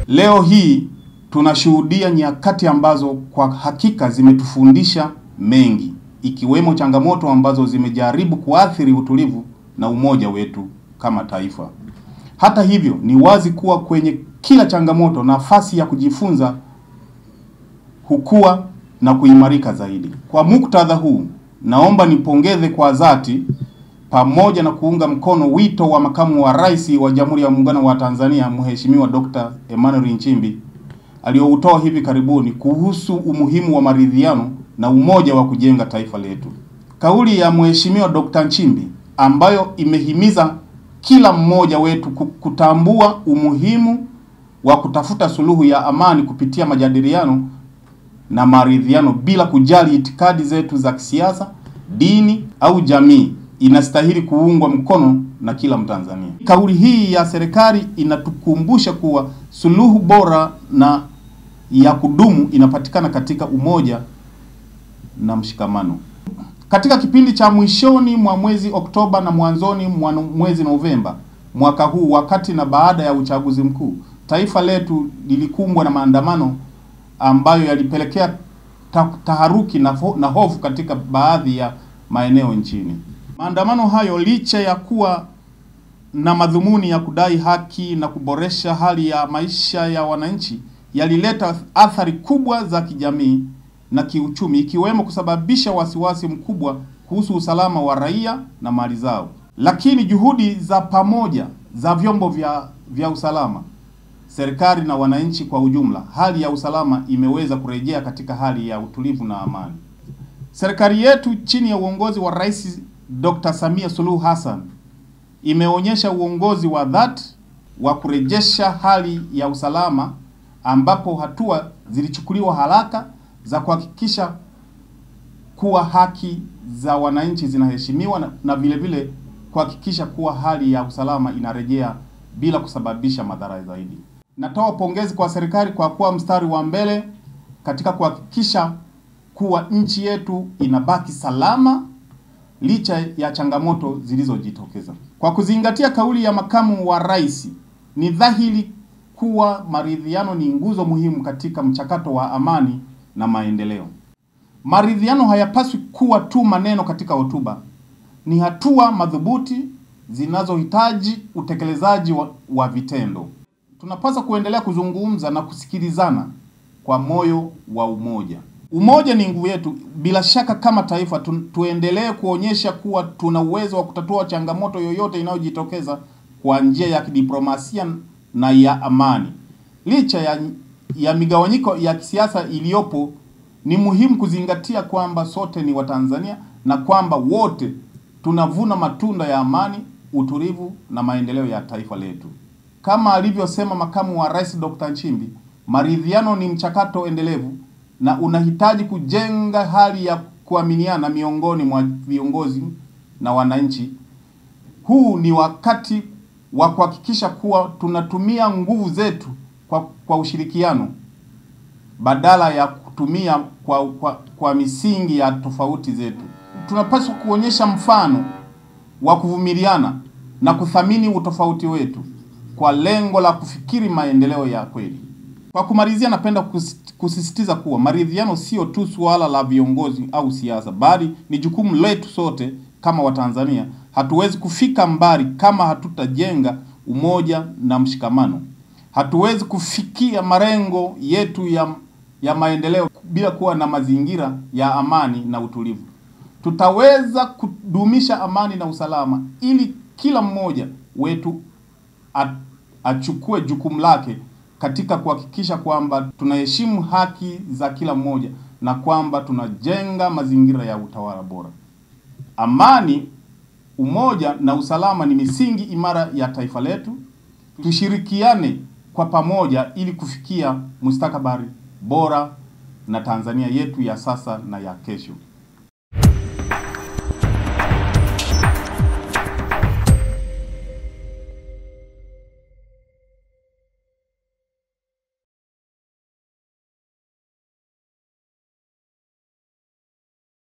Leo hii tunashuhudia nyakati ambazo kwa hakika zimetufundisha mengi, ikiwemo changamoto ambazo zimejaribu kuathiri utulivu na umoja wetu kama taifa. Hata hivyo, ni wazi kuwa kwenye kila changamoto nafasi ya kujifunza hukua na kuimarika zaidi. Kwa muktadha huu, naomba nipongeze kwa dhati pamoja na kuunga mkono wito wa Makamu wa Rais wa Jamhuri ya Muungano wa Tanzania, Mheshimiwa Dr. Emmanuel Nchimbi, aliyoutoa hivi karibuni kuhusu umuhimu wa maridhiano na umoja wa kujenga taifa letu. Kauli ya Mheshimiwa Dr. Nchimbi ambayo imehimiza kila mmoja wetu kutambua umuhimu wa kutafuta suluhu ya amani kupitia majadiliano na maridhiano bila kujali itikadi zetu za kisiasa, dini au jamii, inastahili kuungwa mkono na kila Mtanzania. Kauli hii ya serikali inatukumbusha kuwa suluhu bora na ya kudumu inapatikana katika umoja na mshikamano. Katika kipindi cha mwishoni mwa mwezi Oktoba na mwanzoni mwa mwezi Novemba mwaka huu, wakati na baada ya uchaguzi mkuu, taifa letu lilikumbwa na maandamano ambayo yalipelekea taharuki na hofu katika baadhi ya maeneo nchini. Maandamano hayo, licha ya kuwa na madhumuni ya kudai haki na kuboresha hali ya maisha ya wananchi, yalileta athari kubwa za kijamii na kiuchumi, ikiwemo kusababisha wasiwasi mkubwa kuhusu usalama wa raia na mali zao. Lakini juhudi za pamoja za vyombo vya usalama, serikali na wananchi kwa ujumla, hali ya usalama imeweza kurejea katika hali ya utulivu na amani. Serikali yetu chini ya uongozi wa Rais Dr. Samia Suluhu Hassan imeonyesha uongozi wa dhati wa kurejesha hali ya usalama, ambapo hatua zilichukuliwa haraka za kuhakikisha kuwa haki za wananchi zinaheshimiwa na vile vile kuhakikisha kuwa hali ya usalama inarejea bila kusababisha madhara zaidi. Natoa pongezi kwa serikali kwa kuwa mstari wa mbele katika kuhakikisha kuwa nchi yetu inabaki salama licha ya changamoto zilizojitokeza. Kwa kuzingatia kauli ya Makamu wa Rais, ni dhahiri kuwa maridhiano ni nguzo muhimu katika mchakato wa amani na maendeleo. Maridhiano hayapaswi kuwa tu maneno katika hotuba, ni hatua madhubuti zinazohitaji utekelezaji wa vitendo. Tunapaswa kuendelea kuzungumza na kusikilizana kwa moyo wa umoja. Umoja ni nguvu yetu. Bila shaka kama taifa tuendelee kuonyesha kuwa tuna uwezo wa kutatua changamoto yoyote inayojitokeza kwa njia ya kidiplomasia na ya amani. Licha ya migawanyiko ya kisiasa iliyopo, ni muhimu kuzingatia kwamba sote ni Watanzania na kwamba wote tunavuna matunda ya amani, utulivu na maendeleo ya taifa letu. Kama alivyosema Makamu wa Rais Dr. Nchimbi, maridhiano ni mchakato endelevu na unahitaji kujenga hali ya kuaminiana miongoni mwa viongozi na wananchi. Huu ni wakati wa kuhakikisha kuwa tunatumia nguvu zetu kwa ushirikiano badala ya kutumia kwa misingi ya tofauti zetu. Tunapaswa kuonyesha mfano wa kuvumiliana na kuthamini utofauti wetu kwa lengo la kufikiri maendeleo ya kweli. Kwa kumalizia, napenda kusisitiza kuwa maridhiano sio tu suala la viongozi au siasa, bali ni jukumu letu sote kama Watanzania. Hatuwezi kufika mbali kama hatutajenga umoja na mshikamano. Hatuwezi kufikia malengo yetu ya maendeleo bila kuwa na mazingira ya amani na utulivu. Tutaweza kudumisha amani na usalama ili kila mmoja wetu achukue jukumu lake katika kuhakikisha kwamba tunaheshimu haki za kila mmoja na kwamba tunajenga mazingira ya utawala bora. Amani, umoja na usalama ni misingi imara ya taifa letu. Tushirikiane kwa pamoja ili kufikia mustakabali bora na Tanzania yetu ya sasa na ya kesho.